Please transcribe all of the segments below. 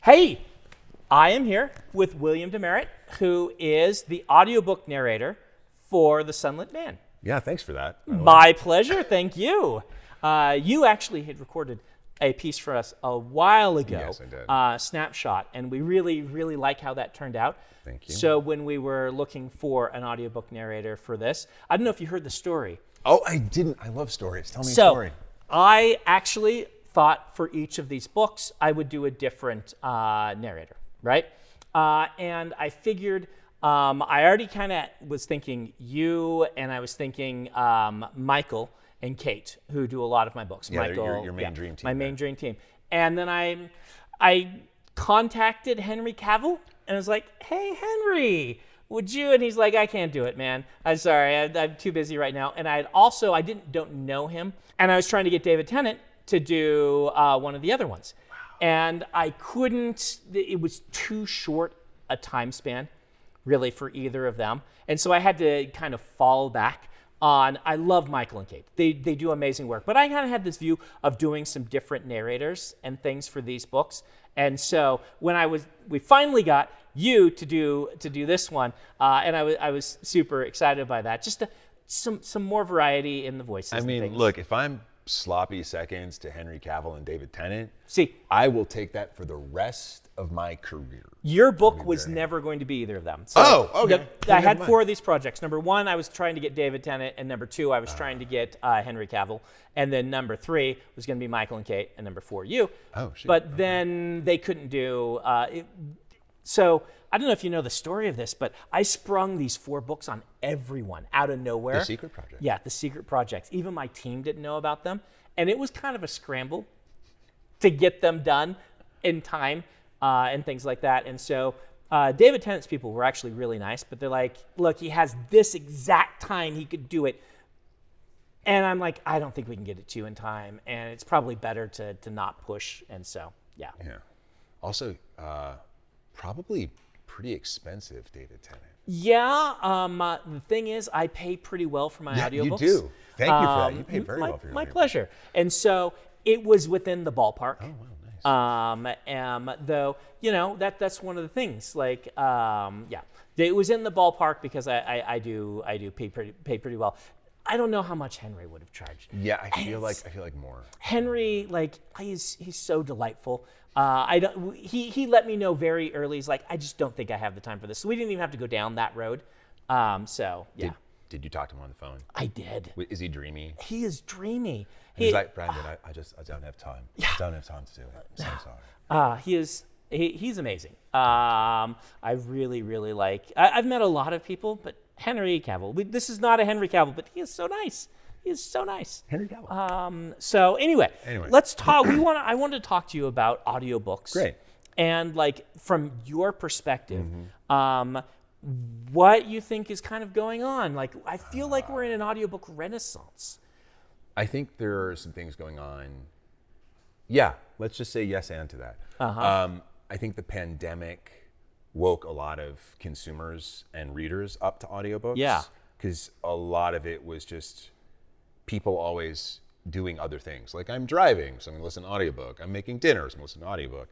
Hey, I am here with William DeMeritt, who is the audiobook narrator for the Sunlit band. Yeah, thanks for that. My pleasure, thank you. You actually had recorded a piece for us a while ago, Yes, I did. Snapshot, and we really, really like how that turned out. Thank you. So when we were looking for an audiobook narrator for this, I don't know if you heard the story. Oh, I didn't. I love stories. Tell me a story. I actually thought for each of these books, I would do a different narrator, right? And I figured, I already kind of was thinking you, and I was thinking Michael and Kate, who do a lot of my books. Yeah, Michael, your main dream team. My main dream team. And then I contacted Henry Cavill, and I was like, hey, Henry, would you? And he's like, I can't do it, man. I'm sorry, I'm too busy right now. And I don't know him, and I was trying to get David Tennant to do one of the other ones. Wow. And I couldn't, it was too short a time span, really, for either of them. And so I had to kind of fall back on, I love Michael and Kate. They do amazing work. But I kind of had this view of doing some different narrators and things for these books. And so when we finally got you to do this one, and I was super excited by that. Just some more variety in the voices. I mean, and things. look, if I'm sloppy seconds to Henry Cavill and David Tennant, See, I will take that for the rest of my career. your book was never going to be either of them. So Oh, okay. I had 4 of these projects. Number 1, I was trying to get David Tennant, and number 2, I was trying to get Henry Cavill, and then number 3 was going to be Michael and Kate, and number 4, you. Oh, shit. But then they couldn't do it. So I don't know if you know the story of this, but I sprung these 4 books on everyone out of nowhere. The secret project. Yeah, the secret projects. Even my team didn't know about them. And it was kind of a scramble to get them done in time and things like that. And so David Tennant's people were actually really nice, but they're like, look, he has this exact time he could do it. And I'm like, I don't think we can get it to you in time. And it's probably better to not push. And so, yeah. Yeah. Also, probably pretty expensive, David Tennant. Yeah, the thing is, I pay pretty well for my audiobooks. You do. Thank you for that. You pay very well for your My audiobooks. pleasure. And so it was within the ballpark. Oh, wow, nice. Though, that's one of the things. Like, yeah, it was in the ballpark because I do pay pretty well. I don't know how much Henry would have charged. Yeah, I feel like more. Henry, like, he's so delightful. He let me know very early. He's like, I just don't think I have the time for this. So we didn't even have to go down that road. So yeah. Did you talk to him on the phone? I did. Is he dreamy? He is dreamy. He's like, Brandon, I don't have time. Yeah. I don't have time to do it. I'm so sorry. He's amazing. I really, really like. I've met a lot of people, but Henry Cavill. This is not a Henry Cavill, but he is so nice. He is so nice. Henry Cavill. So anyway, let's talk. I want to talk to you about audiobooks. Great. And like from your perspective, what you think is kind of going on. Like I feel like we're in an audiobook renaissance. I think there are some things going on. Yeah, let's just say yes and to that. I think the pandemic woke a lot of consumers and readers up to audiobooks. Yeah. Because a lot of it was just people always doing other things. Like I'm driving, so I'm gonna listen to audiobook. I'm making dinner, so I'm gonna listen to audiobook.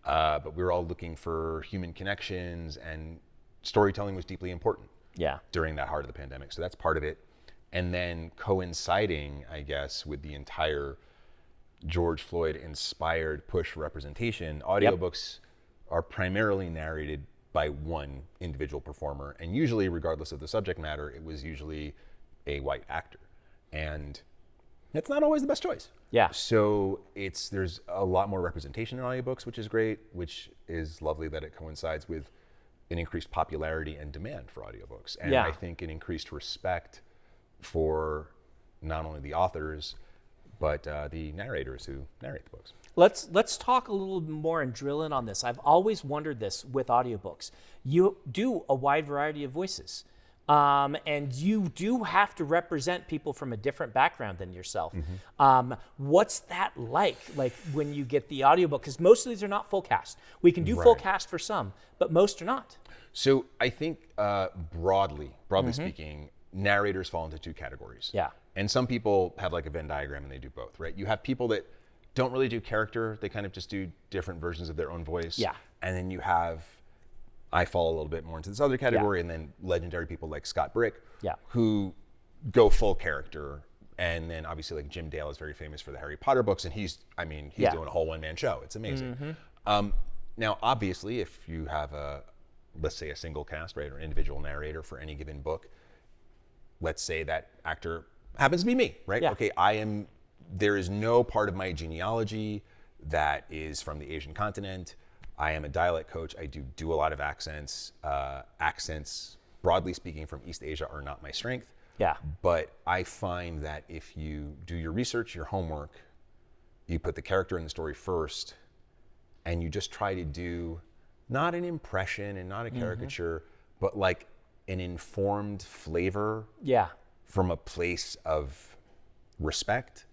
But we were all looking for human connections, and storytelling was deeply important during that heart of the pandemic. So that's part of it. And then coinciding, I guess, with the entire George Floyd inspired push for representation, audiobooks are primarily narrated by one individual performer. And usually, regardless of the subject matter, it was usually a white actor. And that's not always the best choice. Yeah. So there's a lot more representation in audiobooks, which is great, which is lovely that it coincides with an increased popularity and demand for audiobooks. And I think an increased respect for not only the authors, but the narrators who narrate the books. Let's talk a little more and drill in on this. I've always wondered this with audiobooks. You do a wide variety of voices. And you do have to represent people from a different background than yourself. What's that like when you get the audiobook? Because most of these are not full cast. We can do full cast for some, but most are not. So I think broadly speaking, narrators fall into 2 categories. Yeah. And some people have like a Venn diagram and they do both, right? You have people that don't really do character. They kind of just do different versions of their own voice. Yeah. And then you have, I fall a little bit more into this other category, and then legendary people like Scott Brick, who go full character. And then obviously like Jim Dale is very famous for the Harry Potter books, and he's doing a whole one-man show. It's amazing. Now, obviously, if you have let's say a single cast, right, or an individual narrator for any given book, let's say that actor happens to be me, right? Yeah. Okay, there is no part of my genealogy that is from the Asian continent. I am a dialect coach. I do a lot of accents. Accents, broadly speaking, from East Asia are not my strength. Yeah. But I find that if you do your research, your homework, you put the character in the story first, and you just try to do not an impression and not a caricature, but like an informed flavor from a place of respect,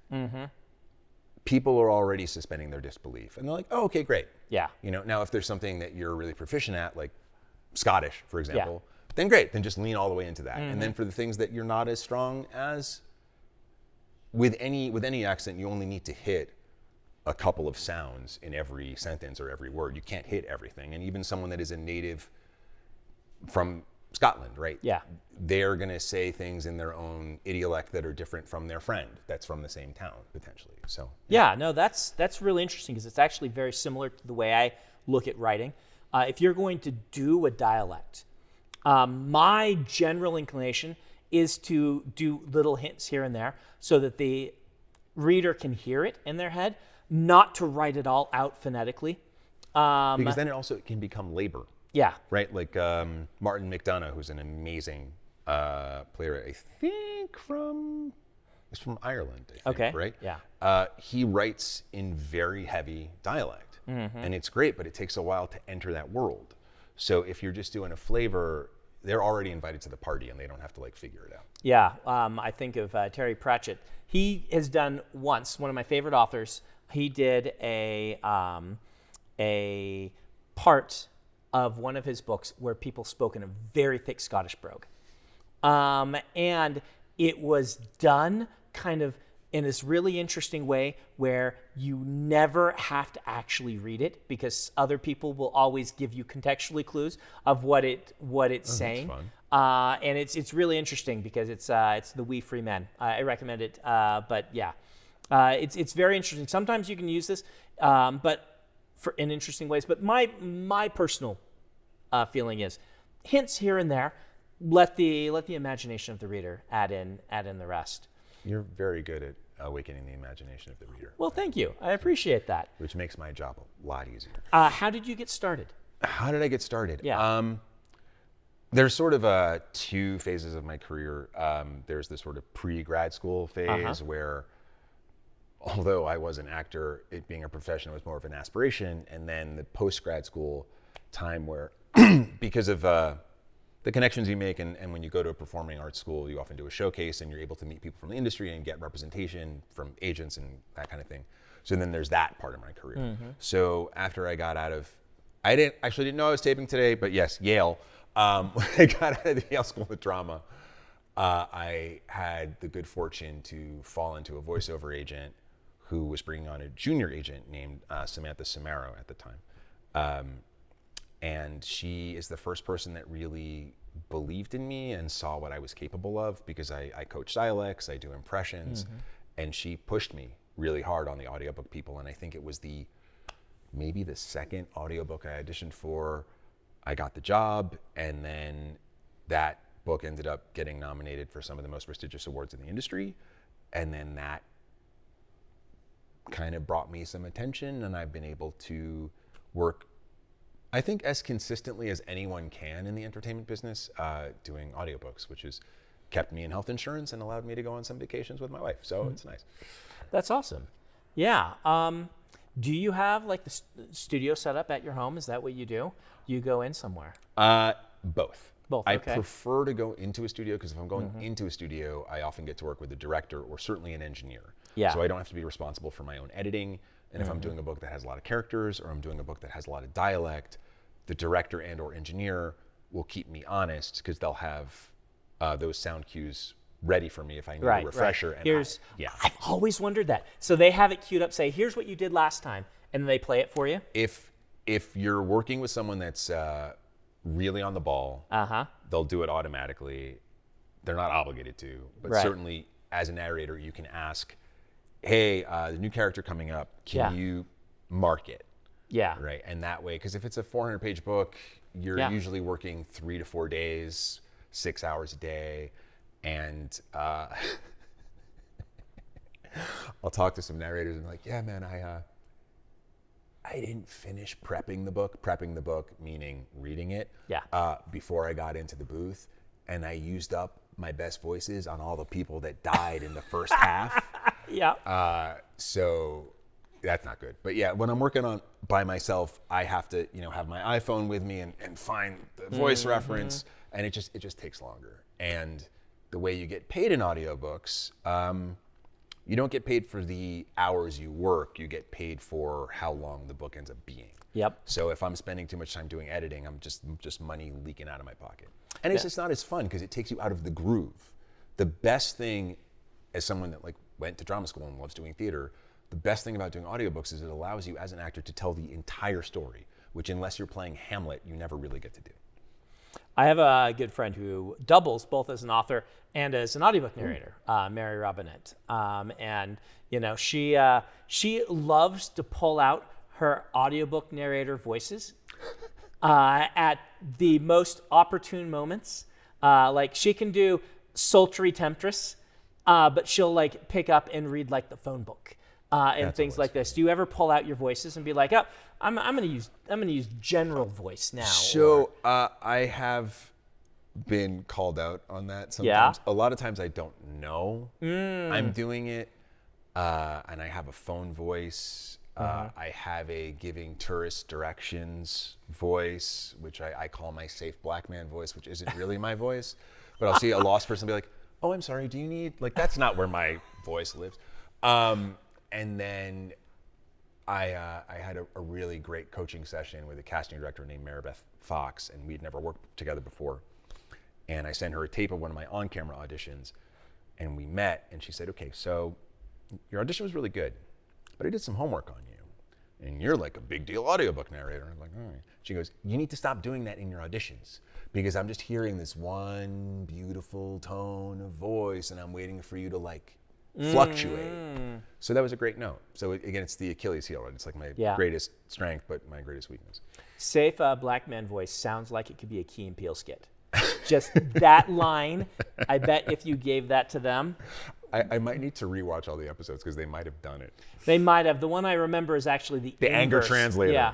people are already suspending their disbelief. And they're like, oh, okay, great. Yeah. Now if there's something that you're really proficient at, like Scottish, for example, then great, then just lean all the way into that. And then for the things that you're not as strong as, with any accent, you only need to hit a couple of sounds in every sentence or every word. You can't hit everything. And even someone that is a native from Scotland, right? Yeah. They're gonna say things in their own idiolect that are different from their friend that's from the same town, potentially. So yeah, no, that's really interesting, because it's actually very similar to the way I look at writing. If you're going to do a dialect, my general inclination is to do little hints here and there so that the reader can hear it in their head, not to write it all out phonetically. because then it also can become labor. Yeah. Right? Like Martin McDonough, who's an amazing player, I think he's from Ireland, I think, Okay. right? Yeah. He writes in very heavy dialect, and it's great, but it takes a while to enter that world. So if you're just doing a flavor, they're already invited to the party, and they don't have to like figure it out. Yeah, I think of Terry Pratchett. He has done once, one of my favorite authors, he did a part of one of his books where people spoke in a very thick Scottish brogue. And it was done kind of in this really interesting way where you never have to actually read it, because other people will always give you contextually clues of what it's saying. That's fun. And it's really interesting because it's the We Free Men. I recommend it. But yeah, it's very interesting. Sometimes you can use this, but in interesting ways. But my personal feeling is hints here and there. Let the imagination of the reader add in the rest. You're very good at awakening the imagination of the reader. Well, thank you. I appreciate that. Which makes my job a lot easier. How did you get started? How did I get started? Yeah. There's sort of two phases of my career. There's the sort of pre-grad school phase where, although I was an actor, it being a profession was more of an aspiration. And then the post-grad school time where, because of the connections you make, and when you go to a performing arts school, you often do a showcase and you're able to meet people from the industry and get representation from agents and that kind of thing. So then there's that part of my career. So after I got out of, I didn't know I was taping today, but yes, Yale. When I got out of the Yale School of Drama, I had the good fortune to fall into a voiceover agent who was bringing on a junior agent named Samantha Samaro at the time. And she is the first person that really believed in me and saw what I was capable of, because I coach dialects, I do impressions, and she pushed me really hard on the audiobook people. And I think it was maybe the second audiobook I auditioned for, I got the job, and then that book ended up getting nominated for some of the most prestigious awards in the industry. And then that kind of brought me some attention, and I've been able to work, I think, as consistently as anyone can in the entertainment business, doing audiobooks, which has kept me in health insurance and allowed me to go on some vacations with my wife. So it's nice. That's awesome. Yeah. Do you have like the studio set up at your home? Is that what you do? You go in somewhere? Both. Both, I okay. prefer to go into a studio, because if I'm going into a studio, I often get to work with a director or certainly an engineer. Yeah. So I don't have to be responsible for my own editing. And if I'm doing a book that has a lot of characters, or I'm doing a book that has a lot of dialect, the director and or engineer will keep me honest, because they'll have those sound cues ready for me if I need Right, a refresher. right. And I've always wondered that. So they have it queued up, say, here's what you did last time, and then they play it for you? If you're working with someone that's really on the ball, they'll do it automatically. They're not obligated to, but certainly as a narrator, you can ask, hey, the new character coming up, can you mark it? Yeah. Right. And that way, because if it's a 400-page book, you're usually working 3 to 4 days, 6 hours a day. And I'll talk to some narrators and be like, yeah, man, I didn't finish prepping the book. Prepping the book meaning reading it. Before I got into the booth, and I used up my best voices on all the people that died in the first half. So that's not good. But yeah, when I'm working on by myself, I have to, have my iPhone with me and find the voice reference, and it just takes longer. And the way you get paid in audiobooks, you don't get paid for the hours you work. You get paid for how long the book ends up being. So if I'm spending too much time doing editing, I'm just money leaking out of my pocket. And it's just not as fun because it takes you out of the groove. The best thing, as someone that went to drama school and loves doing theater, the best thing about doing audiobooks is it allows you as an actor to tell the entire story, which unless you're playing Hamlet, you never really get to do. I have a good friend who doubles both as an author and as an audiobook narrator, Mary Robinette. And she loves to pull out her audiobook narrator voices at the most opportune moments. She can do sultry temptress, but she'll pick up and read the phone book and That's things like this. Do you ever pull out your voices and be like, oh, I'm gonna use general voice now? So I have been called out on that sometimes. A lot of times I don't know I'm doing it, and I have a phone voice. I have a giving tourist directions voice, which I call my safe black man voice, which isn't really my voice. But I'll see a lost person and be like, oh, I'm sorry, do you need, that's not where my voice lives. And then I had a really great coaching session with a casting director named Maribeth Fox, and we'd never worked together before. And I sent her a tape of one of my on-camera auditions, and we met, and she said, okay, so your audition was really good, but I did some homework on you, and you're a big deal audiobook narrator. I'm like, all right. She goes, you need to stop doing that in your auditions, because I'm just hearing this one beautiful tone of voice, and I'm waiting for you to fluctuate. So that was a great note. So again, it's the Achilles heel, right? It's my greatest strength, but my greatest weakness. Safe black man voice sounds like it could be a Key and Peele skit. Just that line, I bet if you gave that to them. I might need to rewatch all the episodes because they might have done it. They might have. The one I remember is actually the anger inverse. translator. Yeah.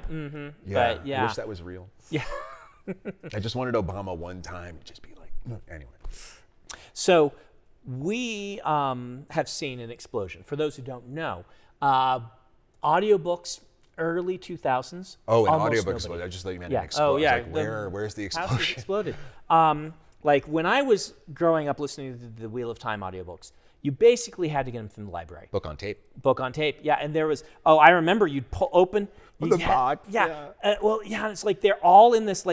Yeah. But, I wish that was real. Yeah. I just wanted Obama one time to just be anyway. So we have seen an explosion. For those who don't know, audiobooks, early 2000s. Oh, an audiobook exploded. I just thought you meant an explosion. Oh, yeah. Where's the explosion? How it exploded. When I was growing up listening to the Wheel of Time audiobooks, you basically had to get them from the library. Book on tape. Book on tape, yeah. And there was, I remember you'd pull open. The box. Yeah. It's they're all in this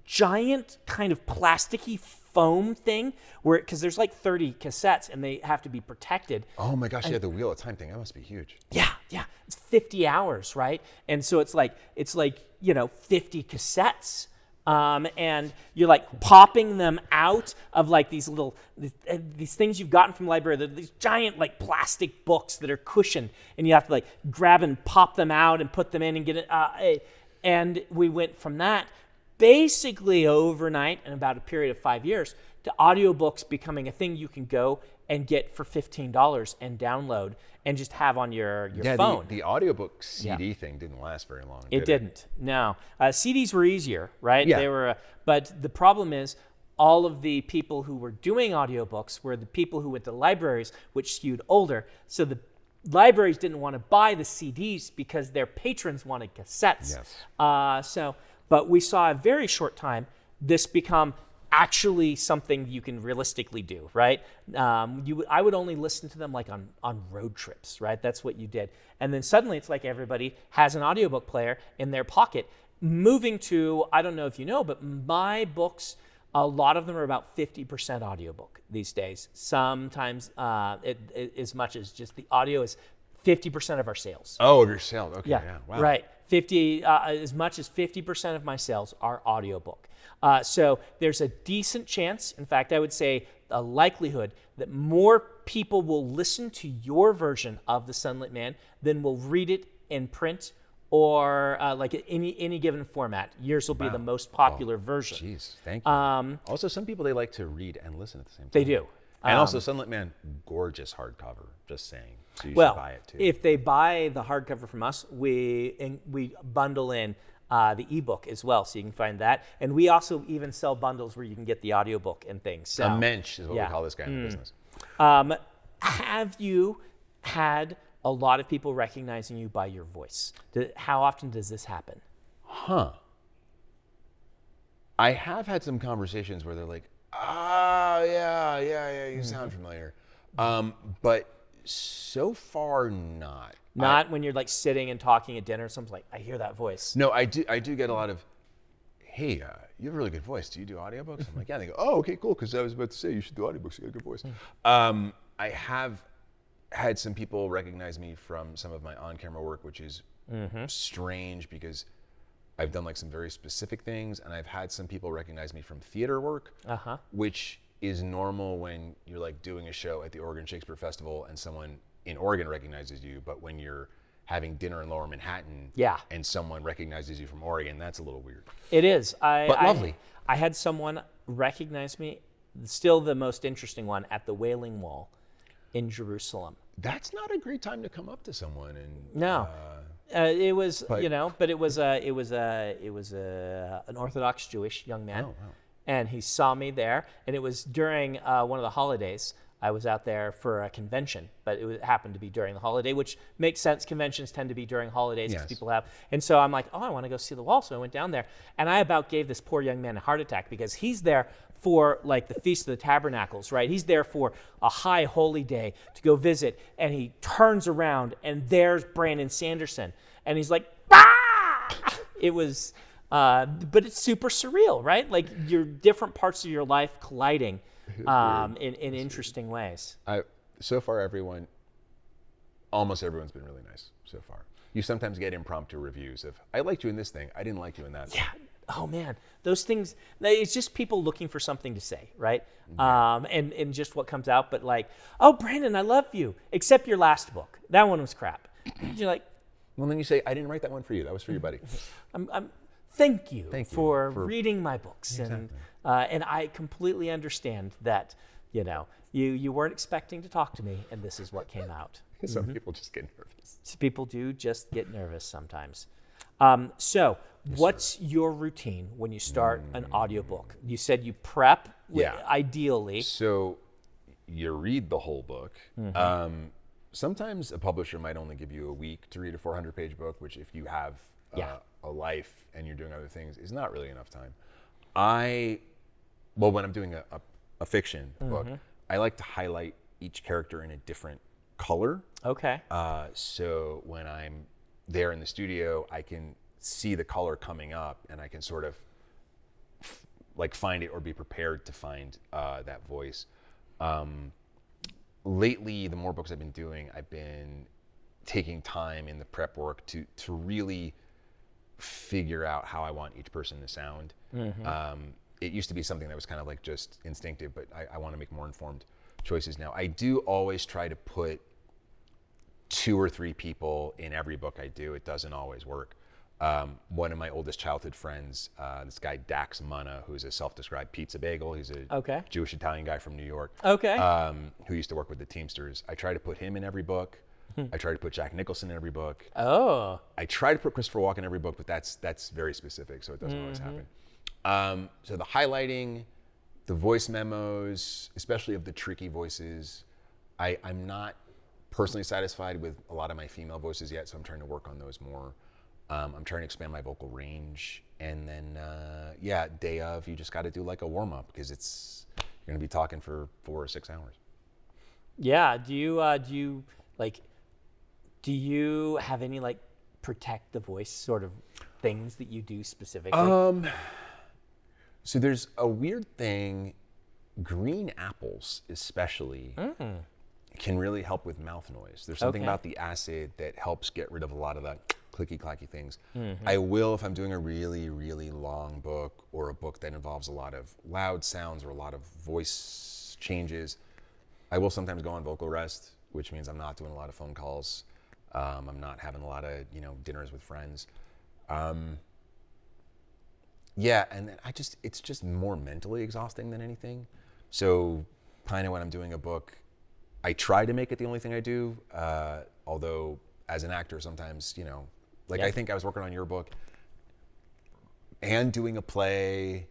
giant kind of plasticky foam thing because there's 30 cassettes and they have to be protected. Oh my gosh, the Wheel of Time thing. That must be huge. Yeah. It's 50 hours, right? And so it's 50 cassettes. And you're popping them out of these things you've gotten from the library, these giant plastic books that are cushioned, and you have to grab and pop them out and put them in and get it. And we went from that basically overnight in about a period of 5 years to audiobooks becoming a thing you can go and get for $15 and download and just have on your phone. The audiobook CD thing didn't last very long. It didn't. No. CDs were easier, right? Yeah. They were, but the problem is all of the people who were doing audiobooks were the people who went to libraries, which skewed older. So the libraries didn't want to buy the CDs because their patrons wanted cassettes. Yes. But we saw a very short time this become actually something you can realistically do, right? I would only listen to them on road trips, right? That's what you did. And then suddenly it's everybody has an audiobook player in their pocket. Moving to, I don't know if you know, but my books A lot of them are about 50% audiobook these days. Sometimes as much as just the audio is 50% of our sales. Oh, of your sales. Okay. Yeah. Wow. Right. As much as 50% of my sales are audiobook. So there's a decent chance, in fact, I would say a likelihood that more people will listen to your version of The Sunlit Man than will read it in print or like any given format. Yours will be the most popular version. Jeez, thank you. Also, some people, they like to read and listen at the same time. They do. And also, Sunlit Man, gorgeous hardcover, just saying. So you should buy it too. If they buy the hardcover from us, we bundle in the ebook as well, so you can find that. And we also even sell bundles where you can get the audiobook and things. So, a mensch is what we call this guy in the business. Have you had a lot of people recognizing you by your voice? How often does this happen? I have had some conversations where they're like, yeah, you sound familiar. But so far, not. Not when you're like sitting and talking at dinner, someone's like, I hear that voice. No, I do get a lot of, hey, you have a really good voice. Do you do audiobooks? I'm like, yeah. And they go, oh, okay, cool, because I was about to say you should do audiobooks. You got a good voice. I have had some people recognize me from some of my on-camera work, which is strange because I've done like some very specific things, and I've had some people recognize me from theater work, which is normal when you're like doing a show at the Oregon Shakespeare Festival and someone in Oregon recognizes you, but when you're having dinner in Lower Manhattan and someone recognizes you from Oregon, that's a little weird. It is. But lovely. I had someone recognize me, still the most interesting one, at the Wailing Wall in Jerusalem. That's not a great time to come up to someone and no. It was, but it was an Orthodox Jewish young man, and he saw me there, and it was during one of the holidays. I was out there for a convention, but it happened to be during the holiday, which makes sense. Conventions tend to be during holidays because people have, and so I'm like, oh, I want to go see the wall, so I went down there, and I about gave this poor young man a heart attack because he's there for like the Feast of the Tabernacles, right? He's there for a high holy day to go visit, and he turns around, and there's Brandon Sanderson, and he's like, ah! It was, but it's super surreal, right? Like your different parts of your life colliding in interesting ways. So far, almost everyone's been really nice so far. You sometimes get impromptu reviews of, I liked you in this thing, I didn't like you in that thing. Oh man, those things, it's just people looking for something to say, right? And just what comes out, but like, oh, Brandon, I love you, except your last book. That one was crap. You're like, well, then you say, I didn't write that one for you. That was for you, buddy. Thank you for reading my books. Exactly. And I completely understand that, you weren't expecting to talk to me, and this is what came out. Some people just get nervous. People do just get nervous sometimes. So what's your routine when you start an audiobook? You said you prep, ideally. So you read the whole book. Sometimes a publisher might only give you a week to read a 400-page book, which if you have a life and you're doing other things is not really enough time. When I'm doing a fiction book, I like to highlight each character in a different color. Okay. So when I'm there in the studio, I can see the color coming up, and I can sort of like find it or be prepared to find that voice. Lately, the more books I've been doing, I've been taking time in the prep work to really figure out how I want each person to sound. It used to be something that was kind of like just instinctive, but I want to make more informed choices now. I do always try to put 2 or 3 people in every book I do. It doesn't always work. One of my oldest childhood friends, this guy Dax Munna, who's a self-described pizza bagel. He's a Jewish Italian guy from New York. Who used to work with the Teamsters. I try to put him in every book. I try to put Jack Nicholson in every book. I try to put Christopher Walken in every book, but that's very specific, so it doesn't always happen. So the highlighting, the voice memos, especially of the tricky voices, I'm not personally satisfied with a lot of my female voices yet, so I'm trying to work on those more. I'm trying to expand my vocal range, and then day of, you just got to do like a warm up because you're gonna be talking for 4 or 6 hours. Yeah. Do you have any like protect the voice sort of things that you do specifically? So there's a weird thing, green apples especially can really help with mouth noise. There's something Okay. about the acid that helps get rid of a lot of that clicky clacky things. I will, if I'm doing a really, really long book or a book that involves a lot of loud sounds or a lot of voice changes, I will sometimes go on vocal rest, which means I'm not doing a lot of phone calls. I'm not having a lot of, dinners with friends. Yeah, and then it's just more mentally exhausting than anything. So kind of when I'm doing a book, I try to make it the only thing I do. Although as an actor, sometimes, I think I was working on your book and doing a play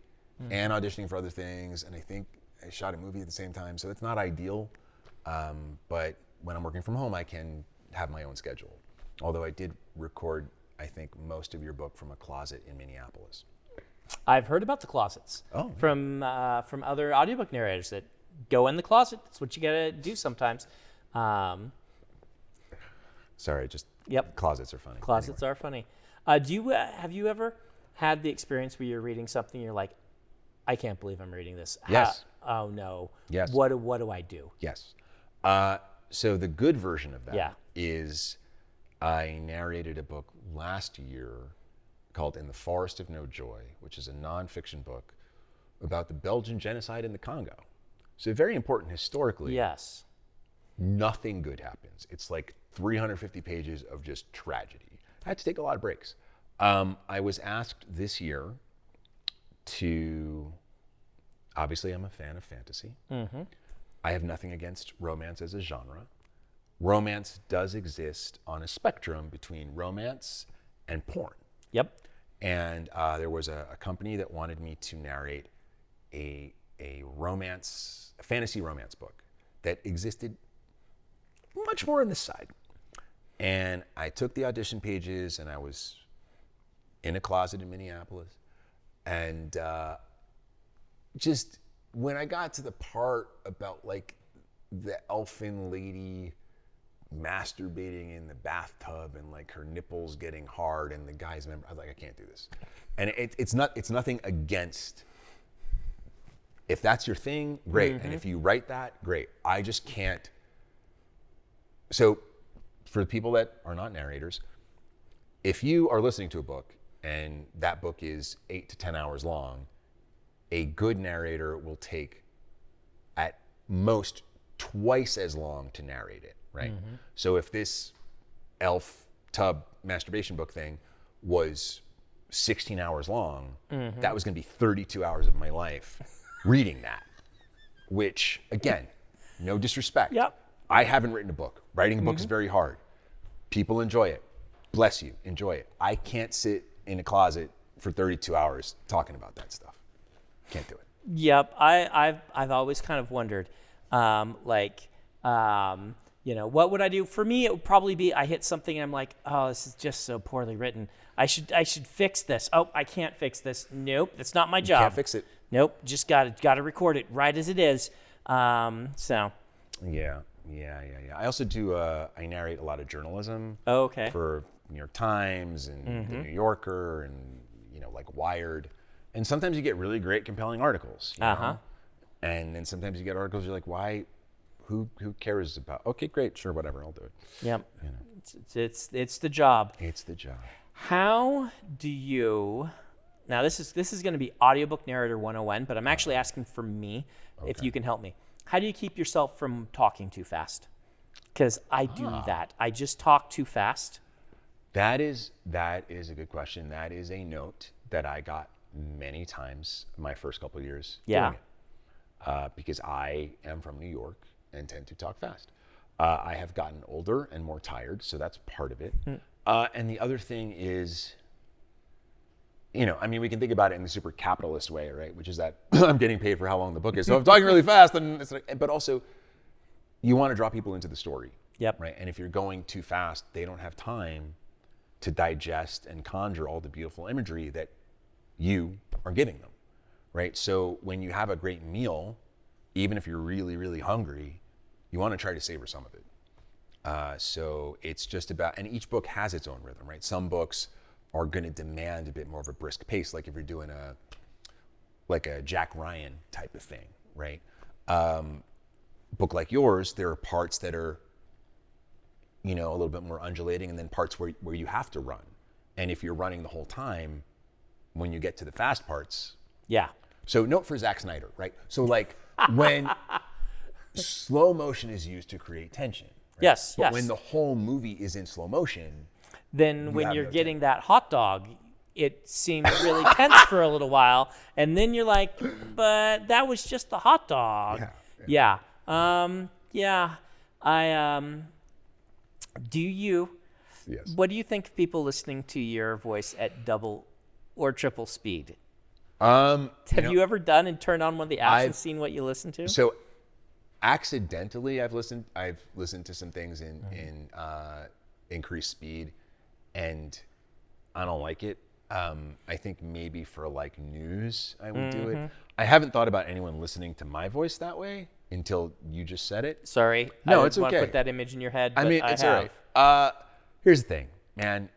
and auditioning for other things. And I think I shot a movie at the same time. So it's not ideal. But when I'm working from home, I can have my own schedule. Although I did record, I think, most of your book from a closet in Minneapolis. I've heard about the closets from other audiobook narrators that go in the closet. That's what you gotta do sometimes. Sorry, just Yep. closets are funny. Closets are funny. Have you ever had the experience where you're reading something and you're like, I can't believe I'm reading this. Yes. Oh no. Yes. What do I do? Yes. So the good version of that Yeah. is I narrated a book last year called In the Forest of No Joy, which is a nonfiction book about the Belgian genocide in the Congo. So very important historically. Yes. Nothing good happens. It's like 350 pages of just tragedy. I had to take a lot of breaks. I was asked this year to, obviously I'm a fan of fantasy. I have nothing against romance as a genre. Romance does exist on a spectrum between romance and porn. Yep. And there was a company that wanted me to narrate a fantasy romance book that existed much more on this side. And I took the audition pages and I was in a closet in Minneapolis. And just when I got to the part about like the elfin lady masturbating in the bathtub and like her nipples getting hard and the guy's member, I was like, I can't do this. And it's nothing against, if that's your thing, great. And if you write that, great. I just can't. So for the people that are not narrators, if you are listening to a book and that book is 8 to 10 hours long, a good narrator will take at most twice as long to narrate it, right? So if this elf tub masturbation book thing was 16 hours long, that was gonna be 32 hours of my life reading that, which again, no disrespect. Yep. I haven't written a book. Writing a book is very hard. People enjoy it. Bless you, enjoy it. I can't sit in a closet for 32 hours talking about that stuff. Can't do it. Yep. I've always kind of wondered, what would I do? For me, it would probably be I hit something and I'm like, oh, this is just so poorly written. I should fix this. Oh, I can't fix this. Nope, that's not my job. Can't fix it. Nope, just gotta record it right as it is. So. Yeah. I also do, I narrate a lot of journalism. Oh, okay. For New York Times and The New Yorker and, like Wired. And sometimes you get really great, compelling articles. You know? And then sometimes you get articles you're like, why, who cares about, okay, great, sure, whatever, I'll do it. Yep. It's the job. It's the job. How do you, now this is going to be Audiobook Narrator 101, but I'm actually asking for me, if you can help me. How do you keep yourself from talking too fast? Because I do that. I just talk too fast. That is a good question. That is a note that I got many times my first couple of years doing it. Because I am from New York and tend to talk fast. I have gotten older and more tired, so that's part of it. And the other thing is, we can think about it in the super capitalist way, right? Which is that I'm getting paid for how long the book is. So if I'm talking really fast, then it's like, but also you want to draw people into the story. Yep. Right. And if you're going too fast, they don't have time to digest and conjure all the beautiful imagery that you are giving them. Right. So when you have a great meal, even if you're really, really hungry, you want to try to savor some of it. So it's just about, and each book has its own rhythm, right? Some books are going to demand a bit more of a brisk pace. Like if you're doing like a Jack Ryan type of thing, right? Book like yours, there are parts that are, a little bit more undulating, and then parts where you have to run. And if you're running the whole time, when you get to the fast parts. Yeah. So note for Zack Snyder, right? So like when slow motion is used to create tension. Right? Yes, but yes. when the whole movie is in slow motion. Then when have you're no getting that hot dog, it seems really tense for a little while. And then you're like, but that was just the hot dog. Yeah. Yes. What do you think of people listening to your voice at double or triple speed? Have You ever done and turned on one of the apps and seen what you listen to? So accidentally, I've listened to some things in increased speed, and I don't like it. I think maybe for like news, I would do it. I haven't thought about anyone listening to my voice that way until you just said it. Sorry. No, I it's didn't want okay. to put that image in your head, but I mean, I it's have. all right. Here's the thing, man.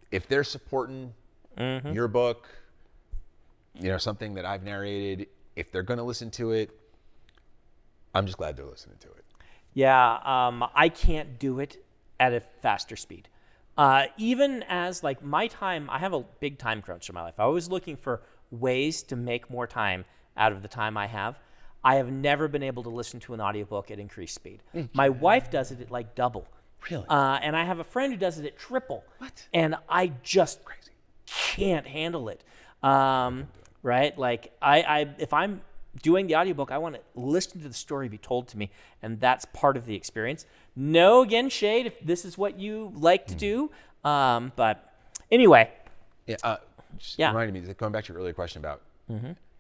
If they're supporting your book, something that I've narrated, if they're going to listen to it, I'm just glad they're listening to it. Yeah, I can't do it at a faster speed. Even as like my time, I have a big time crunch in my life. I was looking for ways to make more time out of the time I have. I have never been able to listen to an audiobook at increased speed. My wife does it at like double. Really? And I have a friend who does it at triple. What? And I just can't handle it. Right? Like if I'm doing the audiobook, I want to listen to the story be told to me, and that's part of the experience. No, again, shade if this is what you like to do. But anyway. Yeah. Reminded me, going back to your earlier question about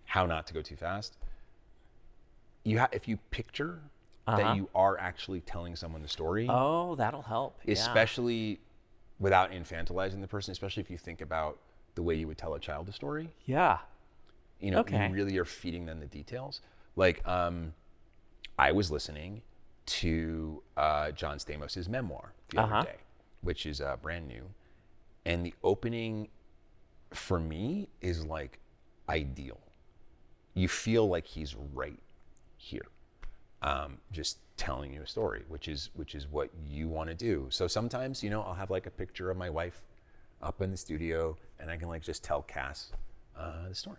how not to go too fast. If you picture that you are actually telling someone the story. Oh, that'll help. Especially without infantilizing the person, especially if you think about the way you would tell a child a story. Yeah. You really are feeding them the details. Like, I was listening to John Stamos's memoir the other day, which is brand new. And the opening, for me, is like ideal. You feel like he's right here, just telling you a story, which is what you want to do. So sometimes, I'll have like a picture of my wife up in the studio, and I can like just tell Cass the story.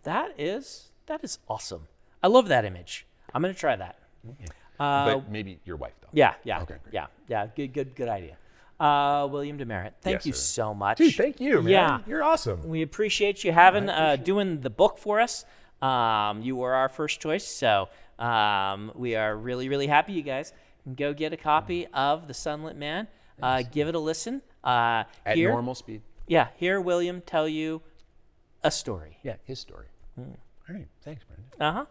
That is awesome. I love that image. I'm gonna try that. But maybe your wife though. Yeah. Okay, great. Yeah. Good idea. William DeMeritt, thank you so much. Dude, thank you, man. Yeah. You're awesome. We appreciate you doing the book for us. You were our first choice, so we are really, really happy. You guys can go get a copy of The Sunlit Man. Give it a listen. At normal speed. Yeah, hear William tell you a story. Yeah, his story. All right, thanks, Brandon.